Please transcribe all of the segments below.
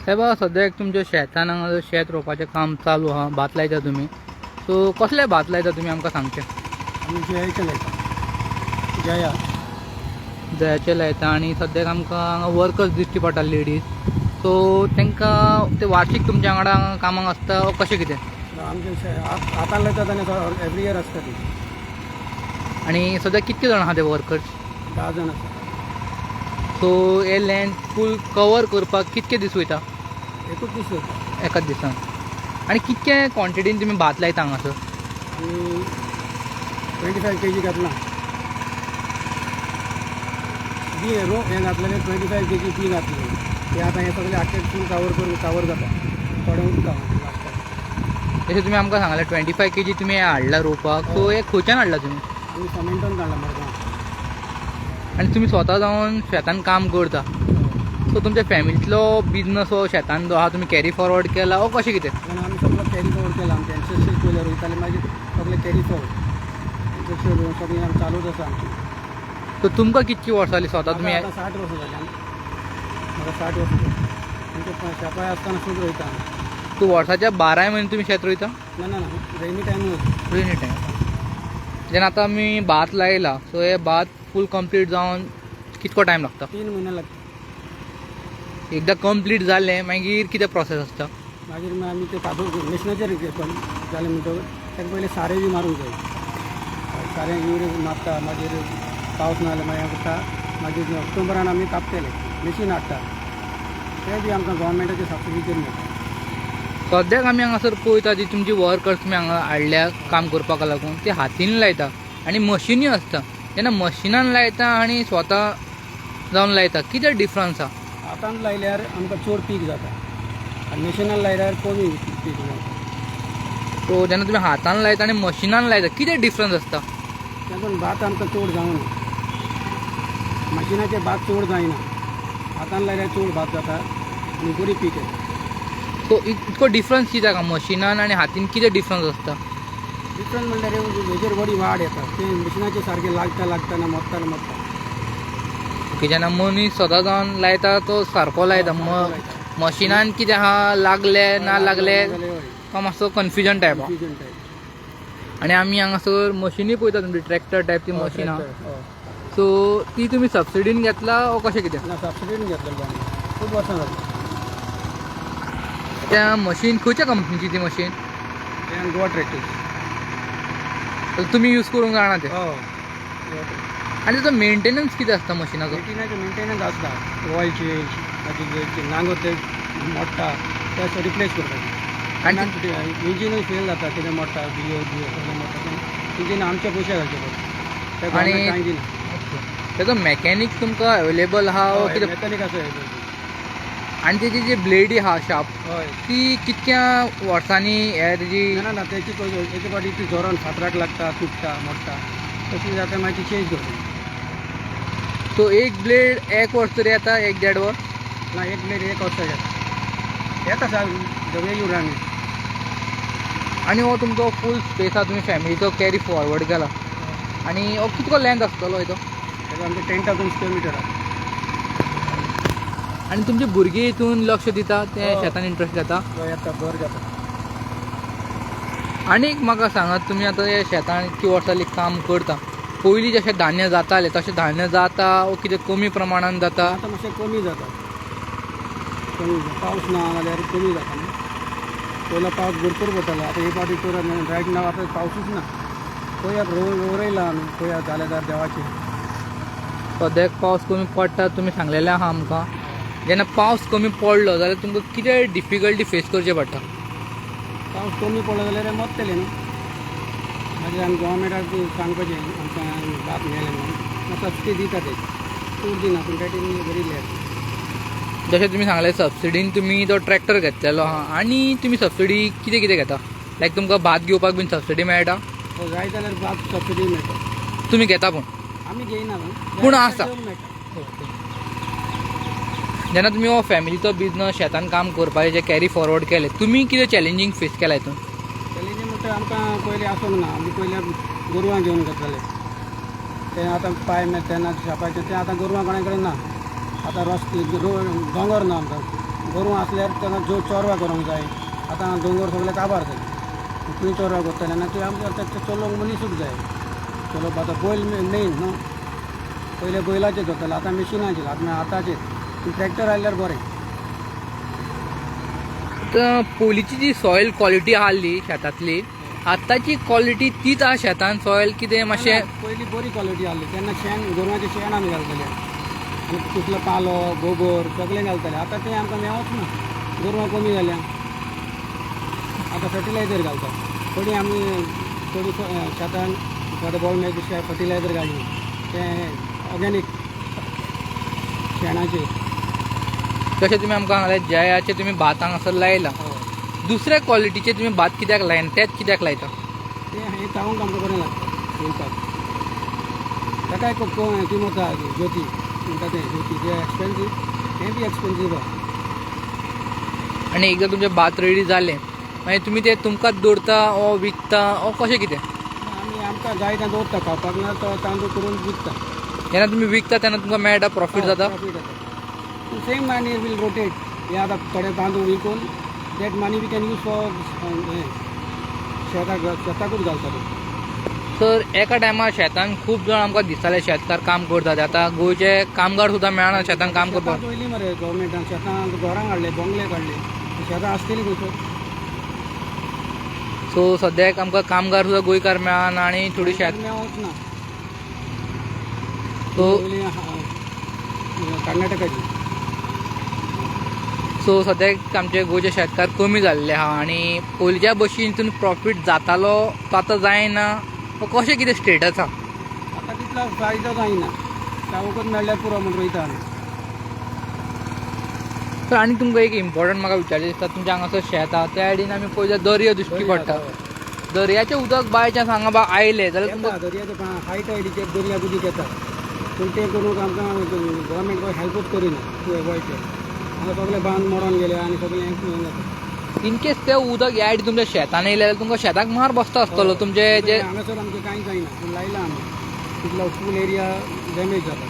साहेबा सद्याक तुमच्या शेतान हांगा शेत रोवपाचें काम चालू आहा, भात लायता तुमी. सो कसले भात लायता तुमी आमकां सांगचें. आमी जयाचे लायता. जया जयाचे लायता आनी सद्याक आमकां हांगा वर्कर्स दिश्टी पडटा लेडीज. सो तांकां ते वार्षिक तुमच्या वांगडा कामाक आसता वो कशें कितें. आमचे हातान लायतात आनी एवरी इयर आसता ती. आनी सद्याक कितके जाण आहा ते वर्कर्स. 10 जाण आसा. सो हे लँड फूल कवर करपाक कितके दीस वयता. एकूच दीस जाता. एकाच दिसान. आनी कितके क्वॉन्टिटीन तुमी भात लायता हांगासर. आमी 25 kg घातला. बी रो हें घातलेलें 25 kg बी घातलेली. ते आतां हें सगळें आख्खें फूल कावर जाता. थोडें उरता लास्टाक. जशें तुमी आमकां सांगलें 25 kg तुमी हाडला रोवपाक. सो हे खंयच्यान हाडला तुमी. आमी समेंटान काडला मडगांव. आनी तुमी स्वता जावन शेतान काम करता. सो तुमच्या फॅमिलींतलो बिझनस हो शेतान जो आहा तुमी कॅरी फॉरवर्ड केला वो कशें कितें. पण आमी सगळं कॅरी फॉरवर्ड केला. आमचे एन्सेस्ट्री पयलीं रोयताले मागीर सगळें कॅरी फॉरवर्ड एन्सेस्ट्री सगळें आमी चालूच आसा आमची. सो तुमकां कितकी वर्सां जालीं स्वता तुमी. आतां 60 वर्सां जालीं. म्हाका 60 वर्सां जालीं. आमचे शेपाय आसतना सुद्दां रोयता आमी. सो वर्साच्या 12 म्हयने तुमी शेत रोयता. ना रेनी टायमूच. Rainy time. जेन्ना आतां आमी भात लायला सो हे भात फूल कंप्लीट जावन कितको टायम लागता. 3 म्हयने लागता. एकदां कंप्लीट जालें मागीर कितें प्रोसेस आसता. मागीर आमी ते कादो मशिनाचेर जालें म्हणटकच ताका पयलीं सारें बी मारूंक जाय. सारें युरिया मारता. मागीर पावस ना जाल्यार मागीर करता. मागीर ऑक्टोबरान आमी कापतले. मशीन हाडटा. ते बी आमकां गव्हर्मेंटाचे सबसिडीचेर मेळटा. सद्याक आमी हांगासर पळयता जी तुमची वर्कर्स तुमी हांगा हाडल्या काम करपाक लागून ते हातीन लायता आनी मशिनी आसता. जेन्ना मशिनान लायता आनी स्वता जावन लायता कितें डिफरन्स आहा. हातान लायल्यार आमकां चड पीक जाता आनी मशिनान लायल्यार कमी पीक जाता. सो जेन्ना तुमी हातान लायता आनी मशिनान लायता कितें डिफरन्स आसता. तातूंत भात आमकां चड जावना. मशिनाचे भात चड जायना. हातान लायल्यार चड भात जाता आनी बरी पीक येता. सो इतको डिफरन्स कित्याक आहा मशिनान आनी हातीन कितें डिफरन्स आसता. डिफरंट म्हणल्यार हेजेर बरी वाड येता. ते मशिनाचे सारकें लागता ना मोडटा. ओके जेन्ना मनीस स्वता जावन लायता तो सारको लायता. मशिनान कितें आहा लागले ना लागले तो मातसो कन्फ्युजन टायप आहा. आनी आमी हांगासर मशिनी पळयता तुमची ट्रॅक्टर टायप ती मशीन आहा. सो ती तुमी सबसिडीन घेतला वो कशें कितें. ना सबसिडीन घेतलेली आमी खूब वर्सां जालीं. त्या मशीन खंयच्या कंपनीची ती मशीन. ते गोवा ट्रॅक्टर्स. तुमी यूज करूंक जाणा ते. हय. आनी ताचो मेंटेनन्स कितें आसता मशिनाचो. मेंटेनन्स आसता. ऑयल चेंज मागीर नांगो ते मोडटा ते रिप्लेस करपाचें. आनी इंजिनूय फेल जाता कितें मोडटा बियो सगळें मोडटा. इंजीन आमचे पयशे घालचे पडटा. आनी कांय दिना. ताचो मॅकॅनीक तुमकां अवेलेबल आहा वो कितें. मॅकॅनीक आसा. आनी तेजी जी ब्लेडी आहा शार्प हय. ती कितक्या वर्सांनी हे तेजी. ना तेची तेची फाटी ती जोरान फातराक लागता तुटता मोडटा तशी जाता मागीर ती चेंज करता. सो एक ब्लेड एक वर्स तरी येता एक देड वर्स. ना एक ब्लेड एक वर्सा येता सार वे यू रन. आनी हो तुमचो फूल स्पेस आहा तुमी फॅमिलीचो कॅरी फॉरवर्ड केला आनी हो कितको लेंथ आसतलो हेजो. तेका आमचे 10,000 स्क्वेअर मिटर आहा. आनी तुमची भुरगीं हितून लक्ष दिता ते शेतान इंट्रस्ट घेता. येता बरें जाता. आनीक म्हाका सांगात तुमी आतां हे शेतान इतकी वर्सां जालीं काम करता पयलीं जशें धान्य जातालें तशें धान्य जाता वो कितें कमी प्रमाणान जाता. आतां मातशें कमी जाता. कमी पावस ना जाल्यार कमी जाता न्ही. पयलो पावस भरपूर पडटालो. आतां हे फावटी तर रायट नाव आतां पावसूच ना. पळयात रोयला आमी पळयात जालें जाल्यार देवाचें. सद्याक पावस कमी पडटा तुमी सांगलेलें आहा आमकां. जेन्ना पावस कमी पडलो जाल्यार तुमकां कितें डिफिकल्टी फेस करचें पडटा. पावस कमी पडलो जाल्यार मोडटलें न्ही. मागीर आमी गव्हर्मेंटाक सांगपाचें आमकां भात मेळ्ळें म्हणून. सबसिडी दिता ते चड दिना पूण त्या टेमी बरी लेट. जशें तुमी सांगलें सबसिडीन तुमी तो ट्रॅक्टर घेतलेलो आहा आनी तुमी सबसिडी कितें कितें घेता. लायक तुमकां भात घेवपाक बीन सबसिडी मेळटा. जाय जाल्यार भात सबसिडी मेळटा. तुमी घेता पूण आमी घेयना पूण आसा. मेळटा. जेन्ना तुमी हो फॅमिलीचो बिझनस शेतान काम करपाचें जे कॅरी फॉरवर्ड केलें तुमी कितें चॅलेंजींग फेस केला हितून. चॅलेंजींग म्हणटा आमकां पयलीं आसूंक ना. आमी पयलीं गोरवां घेवन करताले. ते आतां पाय मेळटा तेन्ना शापाचें तें आतां गोरवां कोणा कडेन ना. आतां रस्ते दोंगर ना आमकां गोरवां असल्यार तेन्ना जो चोरवां करूंक जाय. आतां दोंगर सगळे काबार जाले. खंय चोरवां करतले ना ती आमकां चलोवंक मनीसूच जाय. चलोवपाक आतां बैल मेन न्हू. पयले बैलाचेर करताले आतां मिशिनाचेर आतांचेर ट्रॅक्टर आयल्यार बरें. तर पयलींची जी सॉयल क्वॉलिटी आसली शेतांतली आतांची क्वॉलिटी तीच आहा शेतान सॉयल कितें मातशें पयली बरी क्वॉलिटी आसली तेन्ना शेण गोरवांचें शेण आमी घालताले आनी कसलो पालो गोबर सगळें घालताले. आतां तें आमकां मेळच ना. गोरवां कमी जाल्या. आतां फर्टिलायझर घालतात. थोडी आमी थोडी शेतान बॉल मेळटा फर्टिलायझर घालून तें ऑर्गेनीक शेणाचेर. जशें तुमी आमकां सांगलें जयाचे तुमी भात हांगासर लायला. दुसऱ्या क्वॉलिटीचे तुमी भात कित्याक लायना तेच कित्याक लायता? तें हें खावंक आमकां बरें लागता येवपाक. ताकाय किंमत आहा ज्योती म्हणटा तें ज्योती तें एक्सपेन्सीव हें बी एक्सपेन्सीव आहा. आनी एकदां तुमचें भात रेडी जालें मागीर तुमी तें तुमकांच दवरता ओ विकता ओ कशें कितें? आमी आमकां जाय तें दवरता खावपाक ना तो तांदूळ करून विकता. जेन्ना तुमी विकता तेन्ना तुमकां मेळटा प्रॉफीट जाता? प्रॉफीट जाता. Same money will rotate. हे आतां थोडे तांदूळ विकून that money we can use for शेताकूच घालता. तर एका टायमार शेतान खूब जाण आमकां दिसताले शेतकार काम करतात. आतां गोंयचे कामगार सुद्दां मेळना शेतान काम करपाक. पयलीं मरे गव्हर्मेंटान शेतां घरां काडले बंगले काडले. शेतां आसतलीं खंयसर. सो सद्याक आमकां कामगार सुद्दां गोंयकार मेळना आनी थोडी शेत मेळच ना. सो कर्नाटकाची. सो सद्याक आमचे गोंयचे शेतकार कमी जाल्ले आहा आनी पयलींच्या भशेन हितून प्रॉफीट जातालो तो आतां जायना. कशें कितें स्टेटस आहा? आतां तितलो फायदो जायना. सावकच मेळ्ळ्यार पुरो म्हूण रोयता आमी. तर आनी तुमकां एक इम्पॉर्टंट म्हाका विचारचें दिसता. तुमच्या हांगासर शेत आहा त्या सायडीन आमी पळयल्यार दर्या दिश्टी पडटा. दर्याचें उदक बायच्यान हांगा आयलें जाल्यार तुमकां दर्याचे हाय टायडीचेर दर्याक उदीक येता पूण तें करूंक आमकां गव्हर्मेंट गोंय हेल्पूच करिना गोंयचे. हांगा सगळे बांद मोडोन गेले आनी सगळें हें जाता. इनकेस तें उदक ह्या सायडीन तुमच्या शेतान येयलें जाल्यार तुमकां शेताक मार बसता आसतलो तुमचे जे. हांगासर आमचें कांय जायना पूण लायला आमी. तितलो फूल एरिया डॅमेज जाता.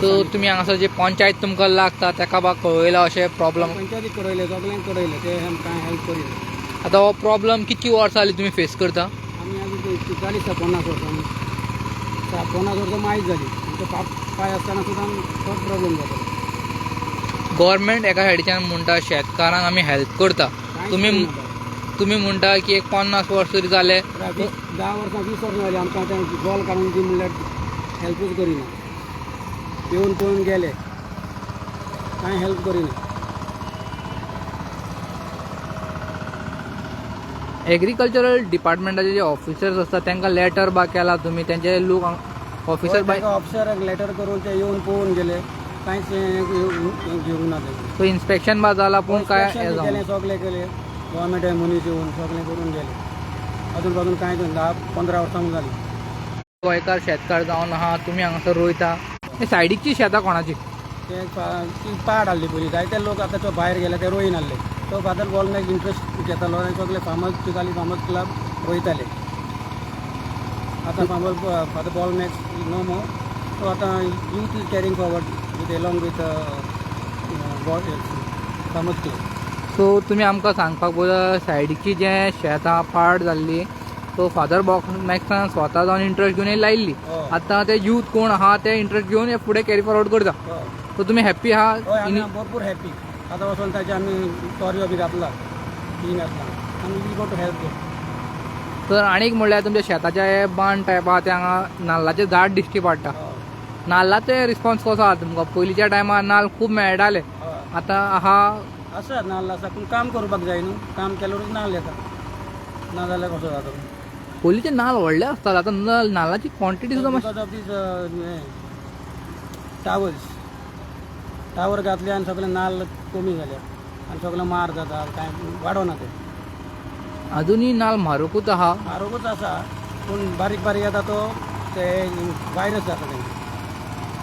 सो तुमी हांगासर जी पंचायत तुमकां लागता तेका बाग कळयला अशें प्रॉब्लम? पंचायतीक कळयले सगळ्यांक कळयले ते कांय हेल्प करिना. आतां हो प्रॉब्लम कितकी वर्सां जाली तुमी फेस करता? आमी आजून जाली 50 वर्सां. 50 वर्सां मायज जाली. पाय आसतना सुद्दां तोच प्रॉब्लम जाता. गव्हर्मेंट एका सायडीच्यान म्हणटा शेतकारांक आमी हेल्प करता. तुमी म्हणटा की एक 50 वर्स तरी जाले. 10 वर्सां 20 वर्सां जालीं आमकां तें गोल काडून दी म्हणल्यार हेल्पूच करिना. येवन पळोवन गेले कांय हेल्प करिना. एग्रीकल्चरल डिपार्टमेंटाचे जे ऑफिसर्स असतात तांकां लेटर बा केला तुमी तेंचे लोक ऑफिसर बाय ऑफिसराक लेटर करून ते येवन पळोवन गेले कांयच घेवंक ना. सो इन्स्पेक्शन बा जाला पूण काय केलें सगळें केलें. गव्हर्मेंट मनीस येवन सगळें करून गेले. अजून पासून कांय 10-15 वर्सां जालीं. गोंयकार शेतकार जावन आहा तुमी हांगासर रोयता. हे सायडीकची शेतां कोणाची? ते ती पाड हाडली पयलीं. जायते लोक आतां तो भायर गेले ते रोयन आहले. तो फादर बॉलमॅच इंट्रस्ट घेतालो आनी सगळे फार्मर्स चिकाली फार्मर्स क्लब रोयताले. आतां फादर बॉलमॅच नो मोर. सो आतां youth is carrying forward with एलॉंग with farmers club. So तुमी आमकां सांगपाक पळय सायडीची जे शेत आहा पाड जाल्ली सो फादर बॉलमॅक्सान स्वता जावन इंट्रस्ट घेवन लायिल्ली. आतां ते यूथ कोण आहा ते इंट्रस्ट घेवन फुडें कॅरी फॉरवर्ड करता. सो तुमी हॅप्पी आहा? आमी भरपूर हॅप्पी. आतां वचून ताचे आमी टॉरियो बी घातला तीन आसता आमी we go to help them. तर आनीक म्हणल्यार तुमच्या शेताचे बांद टायप आहा ते हांगा नाल्लाचे झाड दिश्टी पडटा. नाल्लाचे रिस्पॉन्स कसो आहा तुमकां? पयलींच्या टायमार नाल्ल खूब मेळटाले. आतां आहा आसा नाल्ल आसा पूण काम करपाक जाय न्हू. काम केल्यारूच नाल्ल येता. ना जाल्यार कसो जाता? पयलींचे नाल्ल व्हडले आसताले. आतां नाल्लाची क्वॉन्टिटी सुद्दां मातशी बिकॉज ऑफ दीस टावर घातले आनी सगळे नाल्ल कमी जाले आनी सगळे मार जाता कांय वाडोना ते. अजुनूय नाल्ल म्हारगूच आहा. म्हारगूच आसा पूण बारीक बारीक येता तो ते वायरस जाता तेंचे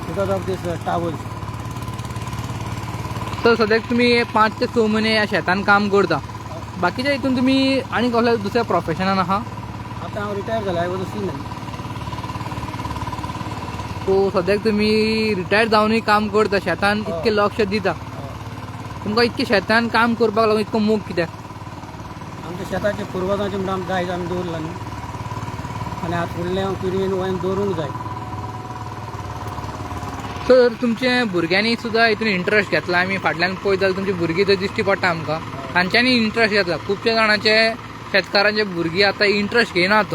बिकॉज ऑफ दीस टावर्स. तर सद्याक तुमी 5 ते 6 म्हयने ह्या शेतान काम करता. बाकीच्या हितून तुमी आनी कसल्या दुसऱ्या प्रोफेशनान आहा? आतां हांव रिटायर जाला. I was a seaman. So सद्याक तुमी रिटायर जावनूय काम करता शेतान इतकें लक्ष दिता. तुमकां इतके शेतान काम करपाक लागून इतको मोग कित्याक? आमच्या शेताचे पुर्वजांचे म्हणून आमी दायज आमी दवरला न्हू आनी आतां फुडल्या पिळगेन वयन दवरूंक जाय. सर तुमचे भुरग्यांनी सुद्दां हितून इंट्रस्ट घेतला. आमी फाटल्यान पळयत जाल्यार तुमची भुरगीं थंय दिश्टी पडटा आमकां. तांच्यांनी इंट्रस्ट घेतला. खुबशे जाणांचे शेतकारांचे भुरगीं आतां इंट्रस्ट घेयनात.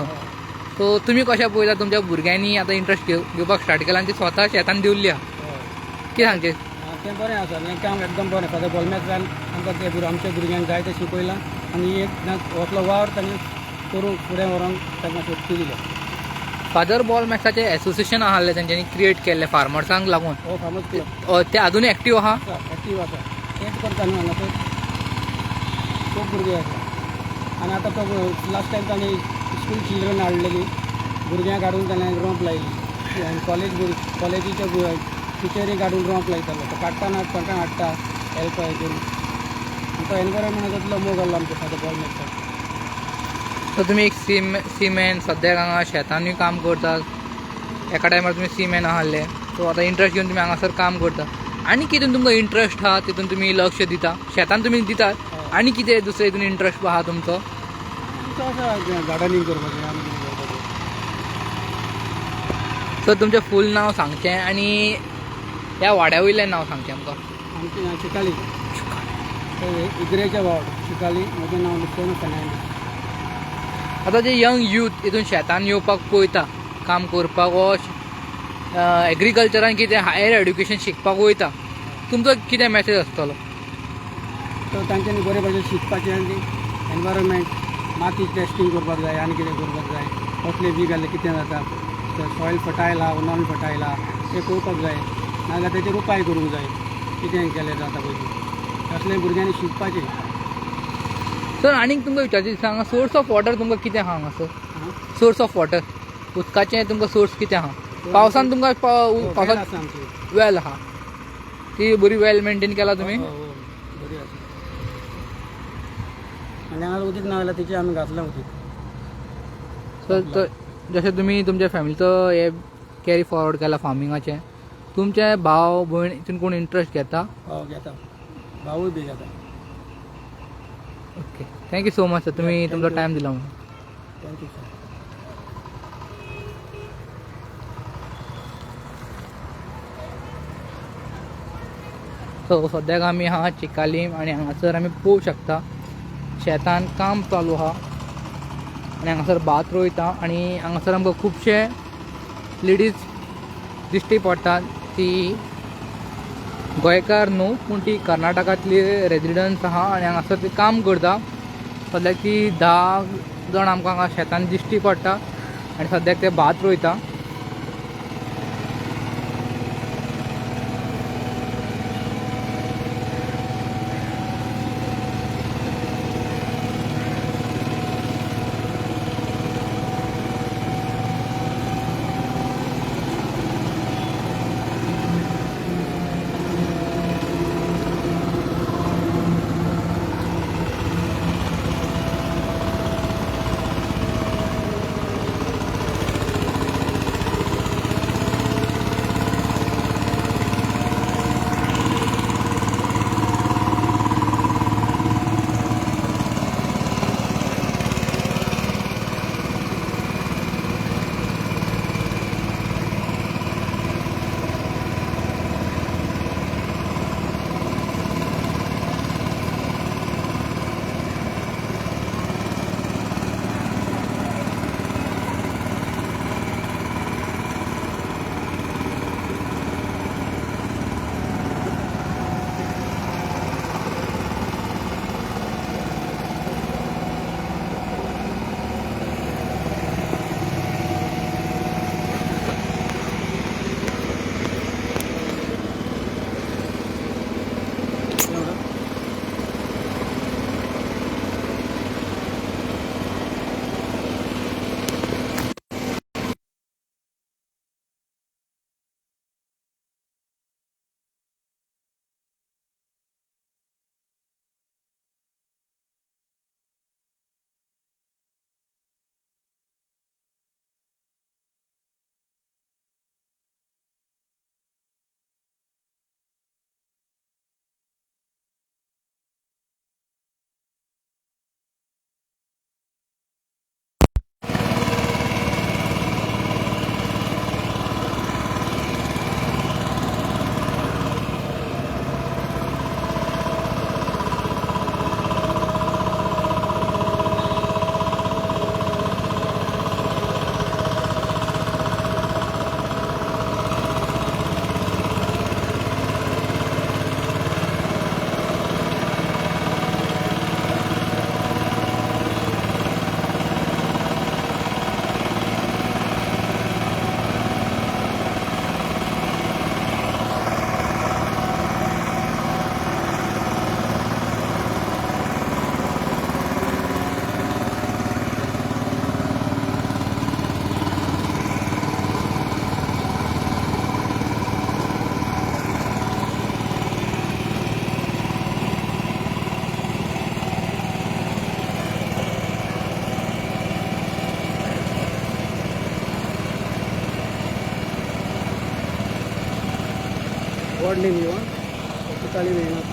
सो तुमी कशें पळयता तुमच्या भुरग्यांनी आतां इंट्रस्ट घेवपाक स्टार्ट केला आनी ती स्वता शेतान देवल्या? कितें सांगचे? तें बरें आसा हें काम एकदम बरें. फादर बोलमेक जावन आमकां ते आमच्या भुरग्यांक जाय तें शिकयलां आनी एक वतलो वावर ताणें करूंक फुडें व्हरोंक ताका शक्ती दिल्या. फादर बॉल मॅक्साचे एसोसिएशन आसलें तेंच्यांनी क्रिएट केल्लें फार्मर्सांक लागून. हो फार्मर्स क्लब ते अजून एक्टीव आहा? एक्टीव आसा. तेंच करता न्हू हांगा पळय खूब भुरगे आसा. आनी आतां तो लास्ट टायम ताणें स्कूल चिल्ड्रन हाडलेली भुरग्यांक हाडून ताणें रोंप लायली आनी कॉलेजीच्या टिचरीक हाडून रोंप लायतालो. तो काडटाना कोणा हाडटा हेल्प करून. तो एनवायरमेंटाचो मोग आसलो आमच्या फादर बॉल मॅक्साक. सो तुमी एक सीमॅन सद्याक हांगा शेतांनी काम करतात. एका टायमार तुमी सीमॅन आसले. सो आतां इंट्रस्ट घेवन तुमी हांगासर काम करता. आनी कितें तुमकां इंट्रस्ट आहा तितून तुमी लक्ष दिता? शेतान तुमी दितात आनी कितें दुसरें हितून इंट्रस्ट आहा तुमचो? तो आसा गार्डनिंग करपाचें आनी कितें करपाचें. सो तुमचें फूल नांव सांगचें आनी ह्या वाड्या वयलें नांव सांगचें आमकां. आमचें नांव चिकाली. इगरेच्या वावड चिकाली. म्हजें नांव लुसियानो फेर्नांडीस. आतां जे यंग यूथ हितून शेतान येवपाक पळयता काम करपाक वो एग्रीकल्चरान कितें हायर एड्युकेशन शिकपाक वयता, तुमचो कितें मॅसेज आसतलो? तो तांच्यांनी बरे भशेन शिकपाचें आनी एनवायरमेंट माती टेस्टींग करपाक जाय आनी कितें करपाक जाय. कसलें बी घातलें कितें जाता, सॉयल फर्टायल आहा नॉन फर्टायल आहा तें पळोवपाक जाय. नाजाल्यार तेचेर उपाय करूंक जाय कितें केलें जाता पयलीं. असलें भुरग्यांनी शिकपाचें. सर आनीक तुमकां विचारचें दिसता हांगा सोर्स ऑफ वॉटर तुमकां कितें आहा हांगासर? सोर्स ऑफ वॉटर उदकाचें तुमकां सोर्स कितें आहा? पावसान तुमकां पावसान आसा आमची वेल आहा ती बरी वेल मेंटेन केला तुमी? बरी आसा. आनी हांगा उदीक ना जाल्यार तेचें आमी घातलें उदीक. सर जशें तुमी तुमच्या फॅमिलीचो हे कॅरी फॉरवर्ड केला फार्मिंगाचें, तुमचे भाव भयण हितून कोण इंट्रस्ट घेता? घेता. भावूय बी घेता. Okay thank you so much sir तुम्ही तुमचा टायम दिला म्हणून. Thank you sir. सो सद्याक आमी आहा चिकालीम आनी हांगासर आमी पळोवंक शकता शेतान काम चालू आहा आनी हांगासर भात रोयता आनी हांगासर आमकां खुबशे लेडीज दिश्टी पडटात. ती गोंयकार न्हू पूण ती कर्नाटकांतली रेजिडंट्स आहा आनी हांगासर ती काम करता. सद्याक ती 10 जण आमकां हांगा शेतान दिश्टी पडटा आनी सद्याक ते भात रोयता. व्हडले न्ही तुताली मेळना.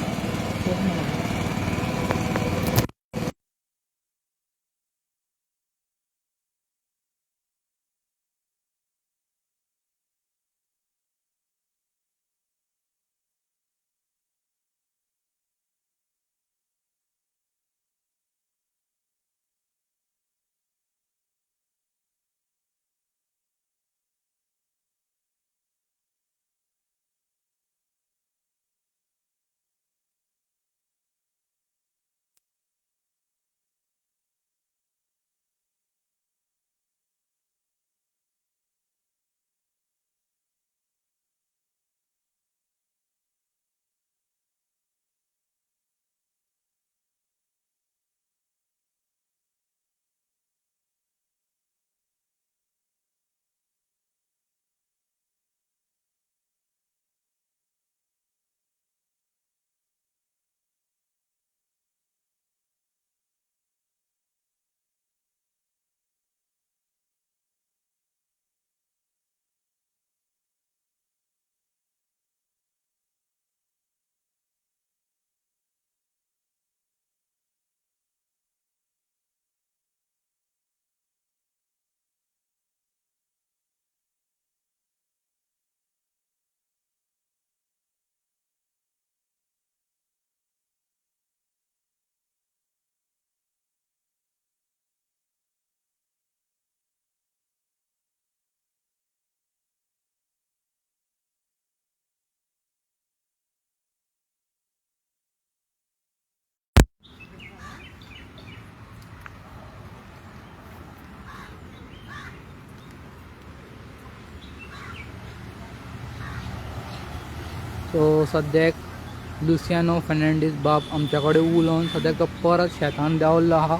सो सद्याक लुसियानो फेर्नांडीस बाब आमच्या कडेन उलोवन सद्याक तो परत शेतान देंवल्लो आहा.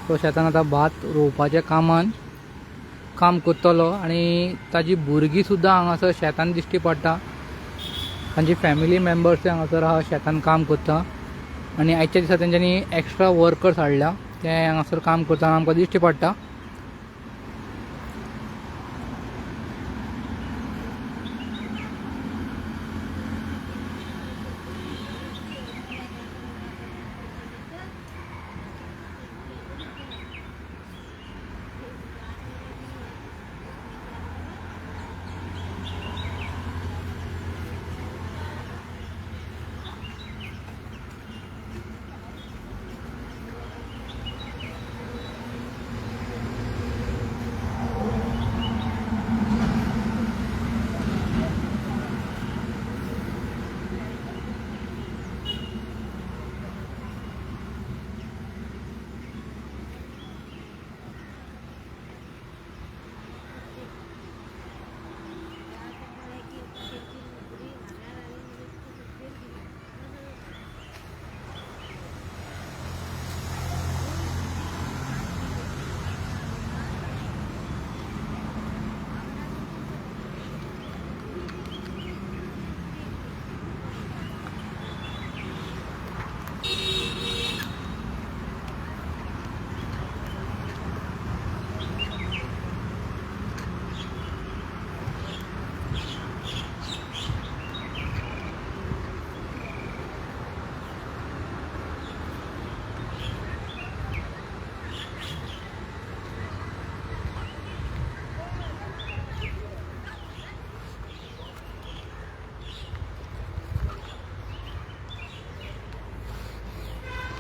तो शेतान आतां भात रोवपाच्या कामान काम करतलो आनी ताजी भुरगीं सुद्दां हांगासर शेतान दिश्टी पडटा. तांची फॅमिली मेंबर्स हांगासर आहा शेतान काम करता आनी आयच्या दिसा तेंच्यांनी एक्स्ट्रा वर्कर्स हाडल्या ते हांगासर काम करतना आमकां दिश्टी पडटा.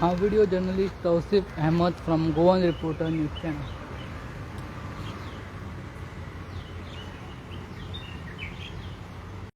हा video journalist Tausif Ahmad from Goan reporter news channel.